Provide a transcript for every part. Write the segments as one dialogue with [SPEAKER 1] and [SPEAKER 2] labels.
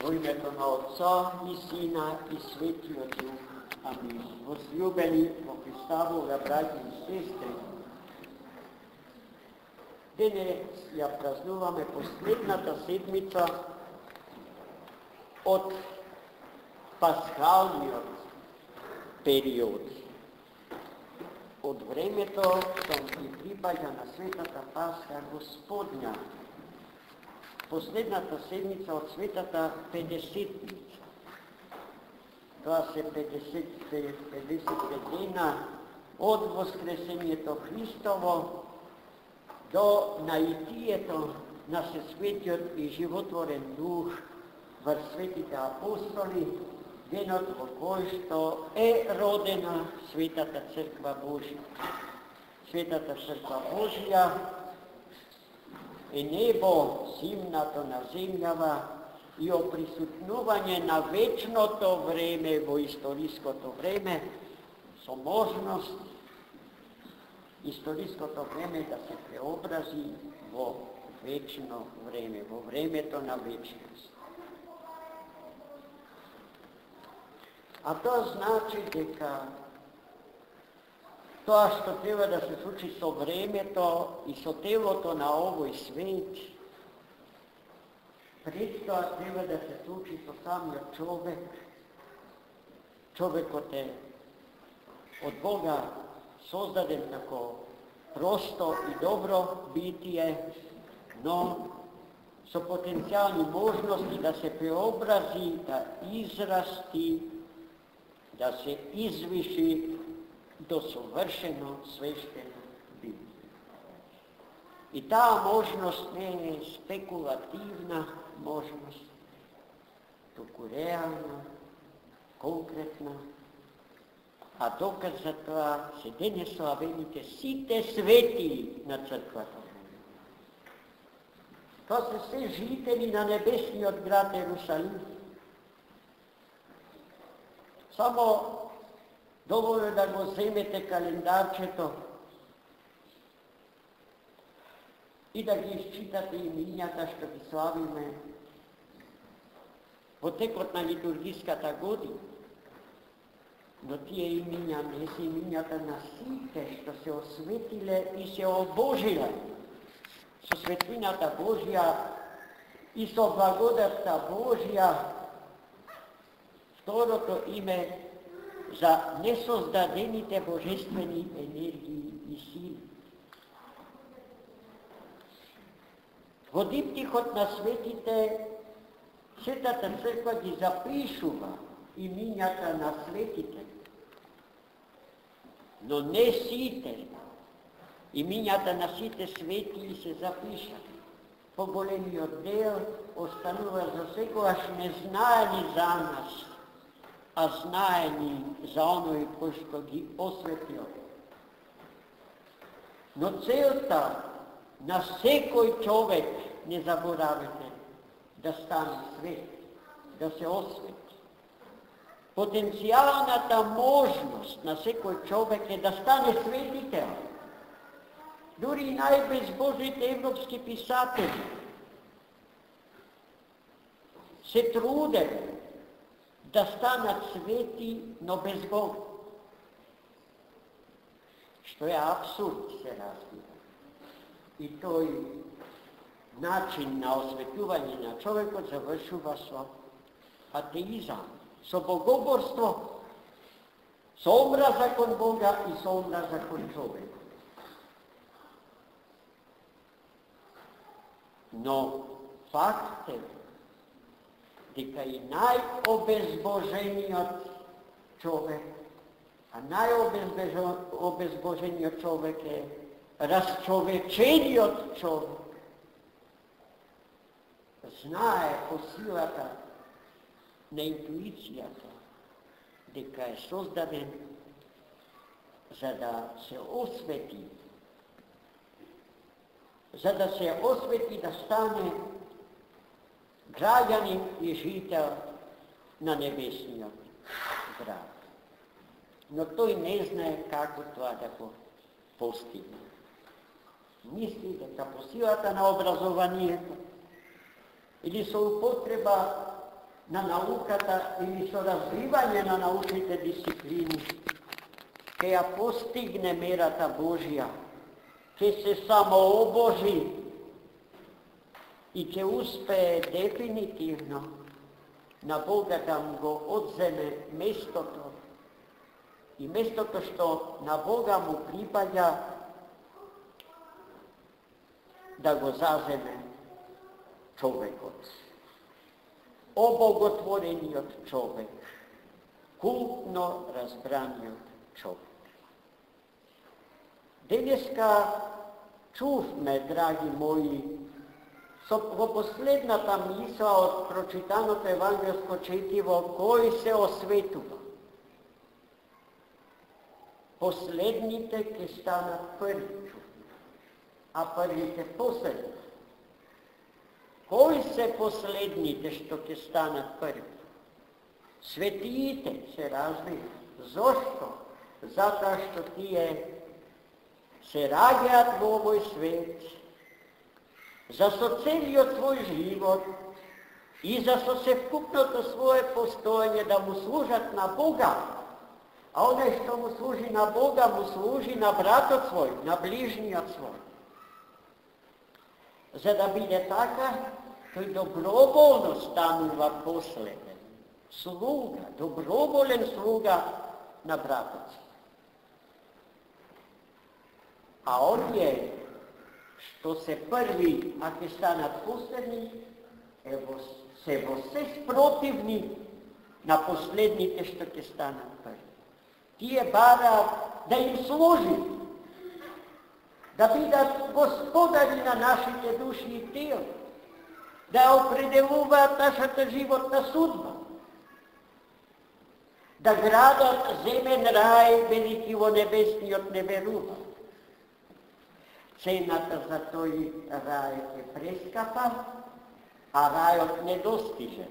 [SPEAKER 1] Во името на Отца и Сина и Светиот Дух. Амин. Возлюбени во Христовога браќи и сестри, денес ја празнуваме последната седмица од пасхалниот период. Од времето што ни припаѓа на Светата Пасха Господња, последната седмица од Светата Педесетница. Тоа се 50 дена од Воскресението Христово до наитието на Светиот и животворен Дух врз светите апостоли, денот во кој што е родена Светата Црква Божја. Светата Црква Божја е небо симнато на земјава и оприсутнување на вечното време во историското време, со можност историското време да се преобрази во вечно време, во времето на вечност. А тоа значи дека тоа што треба да се случи со времето и со телото на овој свет, пред тоа треба да се случи со самиот човек. Човекот е од Бога создаден како просто и добро битие, но со потенцијални можности да се преобрази, да израсти, да се извиши до совршено свештено битие. И таа можност не е спекулативна можност, туку реална, конкретна, а доказ за тоа се денес славените сите свети на црквата. Тоа се се жители на небесниот град Ерусалим. Само доволно да го земете календарчето и да ги изчитате имињата што ги славиме во текот на литургиската година. Но тие имиња не се имињата на сите што се осветиле и се обожиле со светлината Божја и со благодатта Божја. Второто име за несоздадените божествени енергии и сили. Во диптихот на светите, Светата Црква ги запишува имињата на светите, но не сите. Имињата на сите свети се запишани. Поголемиот дел останува за секогаш незнаени за нас, а знаени за оној кој што ги осветил. Но целта на секој човек, не заборавете, да стане свет, да се освети. Потенцијалната можност на секој човек е да стане светител. Дури и најбезбожните европски писатели се трудели да станат свети, но без Бог. Што е абсурд, се разбира. И тој начин на осветување на човекот завршува со атеизам, со богоборство, со омраза кон Бога и со омраза кон човек. Но факт е дека и најобезбожениот човек, а најобезбожениот човек е расчовечениот човек, знае по силата на интуицијата дека е создаден за да се освети, да стане граѓанин и жител на небесниот град. Но тој не знае како тоа да го постигне. Мисли дека по силата на образованието или со употреба на науката или со развивање на научните дисциплини, ќе ја постигне мерата Божија, ќе се самообожи и ќе успее дефинитивно на Бога да му го одземе местото и местото што на Бога му припаѓа да го заземе човекот. Обоготворениот човек, култно разбраниот човек. Денеска чувме, драги мои, во последната мисла од прочитаното евангелско четиво, кој се осветува. Последните ќе станат први, а првите последни. Кои се последните што ќе станат први? Светиите се развива. Зошто? Затоа што тие се раѓаат во овој свет, за со целиот свој живот и за со севкупното свое постоење да му служат на Бога, а оној што му служи на Бога, му служи на братот свој, на ближниот свој. За да биде така, тој доброволно станува последен слуга, доброволен слуга на братот. А оние што се први, а ќе станат последни, се во се спротивни на последните што ќе станат први. Тие бараат да им служи, да бидат господари на нашите души и тела, да определуваат нашата животна судба, да градат земен рај велики во небесниот не верува. Цената за тој рај е прескапа, а рајот не достиже.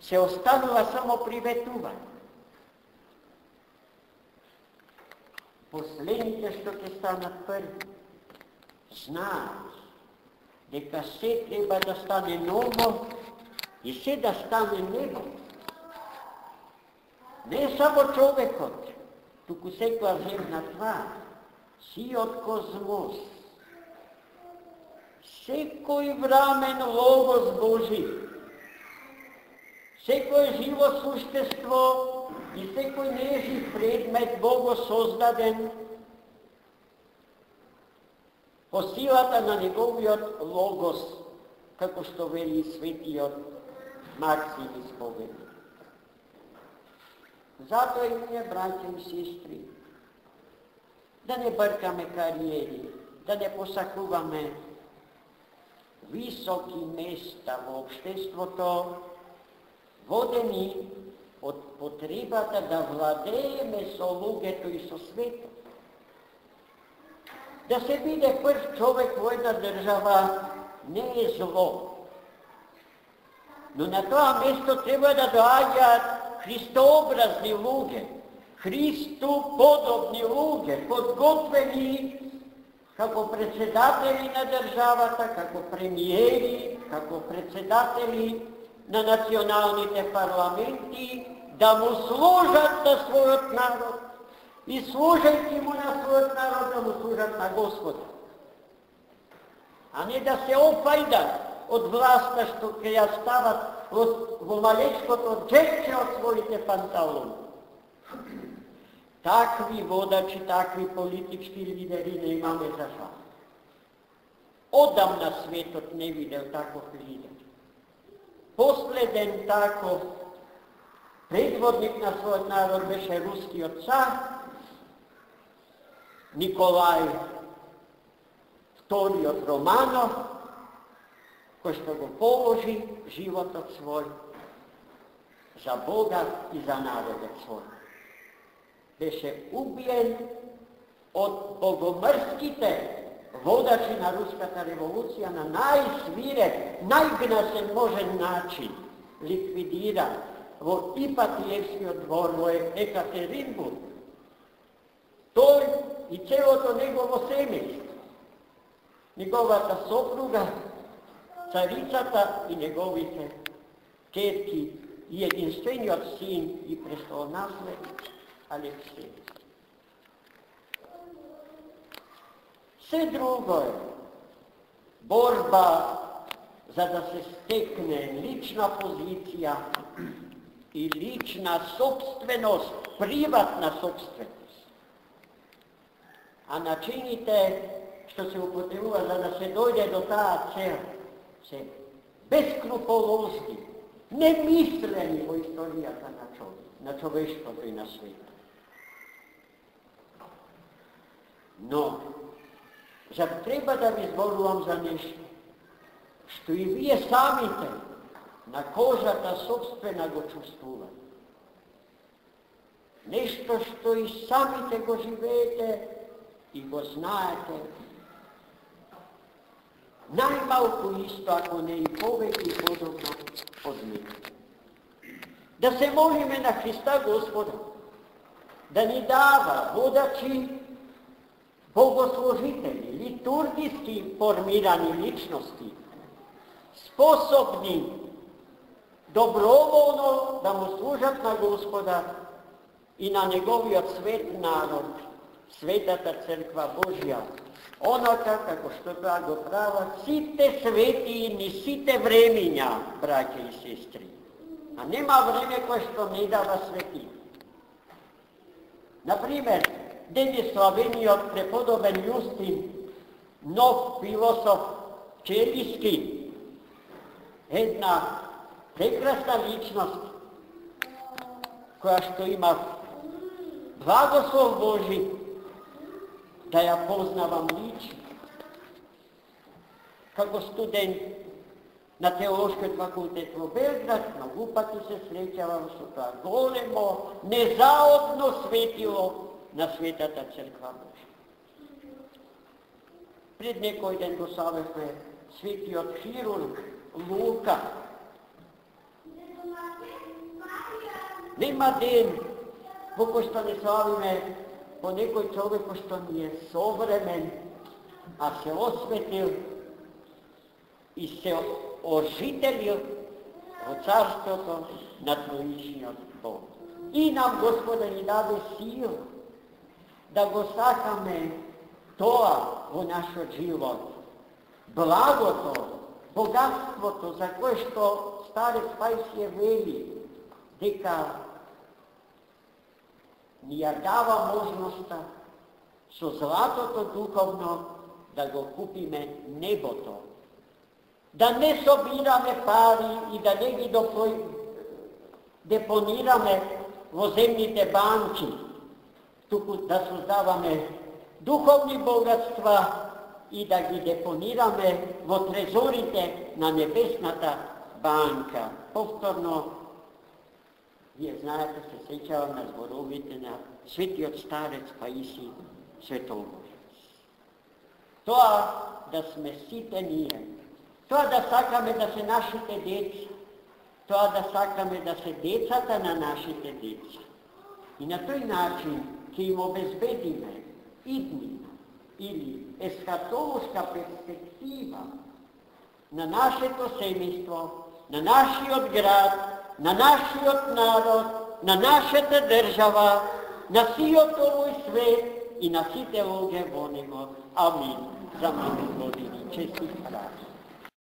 [SPEAKER 1] Се останува само приветување. Последните што ќе станат први, знаат дека се треба да стане ново и се да стане небо. Не само човекот, туку секоја земна твар, сиот козмос, секој врамен логос Божи, секој живо суштество и секој нежив предмет Бого создаден по силата на неговиот логос, како што вели светиот Максим исповеди. Затоа и ние, браќа и сестри, да не бркаме кариери, да не посакуваме високи места во општеството, водени од потребата да владееме со луѓето и со светот. Да се биде прв човек во една држава не е зло, но на тоа место треба да доаѓаат христообразни луѓе, Христу подобни луѓе, подготвени како председатели на државата, како премиери, како председатели на националните парламенти, да му служат на својот народ и служајќи му на својот народ да му служат на Господа. А не да се опајдат од власта што ќе ја стават во малечкото джепче од своите панталони. Такви водачи, такви политички лидери не имаме за жал. Одамна светот не видел таков лидер. Последен таков предводник на својот народ беше рускиот цар Николај II од Романов, кој што го положи животот свој за Бога и за народот свој. Беше убиен од богомрските водачи на руската револуција на најсвиреп, најгнасен можен начин, ликвидиран во Ипатиевскиот двор во Екатеринбург. Тој и целото негово семејство, неговата сопруга, царицата и неговите čerki i jedinstveniот sin i prestolonaslednik Aleksej. Sve drugo je borba za da se stekne lična pozicija i lična sopstvenost, privatna sopstvenost. A načinite što se upotrebuje za da se dojde do ta cel, bez skrupolosti, ne misleni o istorijata na čovještvo i na svijetu. No, zar treba da vi zborujem za nešto, što i vije samite na kožata sobstvena go čustvuvate. Nešto što i samite go živete i go znate, najmalko isto, ako ne i poveki podobno od njega. Da se molime na Hrista Gospoda, da ni dava vodači, bogoslužitelji, liturgijski formirani ličnosti, sposobni dobrovoljno da mu služat na Gospoda i na njegovi svet narod, svetata crkva Božja, onaka kako što prago prava, site svetini, site vreminja, braće i sestri. A nema vreme koje što ne dava sveti. Naprimjer, den je slavenio prepodoben Justin, nov filosof čelijski, jedna prekrasna ličnost koja što ima blagoslov Boži da ja poznavam lično. Kako student na Teološkoj fakultetu u Belgrad, na Gupatu se srećavam što to golemo, nezaodno svetilo na svetata crkva Božja. Pred nekoj den do savesne svetio hirurg Luka. Nema den, poko što ne slavime po nekoj čovjeku što nije sovremen, a se osvetil i se ožitelio u carstvu na tvojišnji od Boga. I nam Gospodin dade silu da go sakame toa u našo život. Blago to, bogatstvo to, za koje što starec Pajsije veli, deka nija dava možnosta so zlatото duhovno da go kupime nebo to. Da ne sobirame pari i da ne gi deponirame vo zemljite banki, tuku da sozdavame duhovni bogatstva i da gi deponirame vo trezorite na nebesnata banka. Povtorno, vi znate, se sjećavam na zborovite na svetijot starec Pajsij Svetogorac. To da sme site nije, to da sakame da se našite deca, to da sakame da se decata na našite deca. I na toj način, ki im obezbedime idnina ili eskatološka perspektiva na naše to semejstvo, na naši od grad, na naši od narod, na naše te država, na siot ovoj svet i na site loge vonimo. Amin. Za mene, Gospodini, čestih hvala.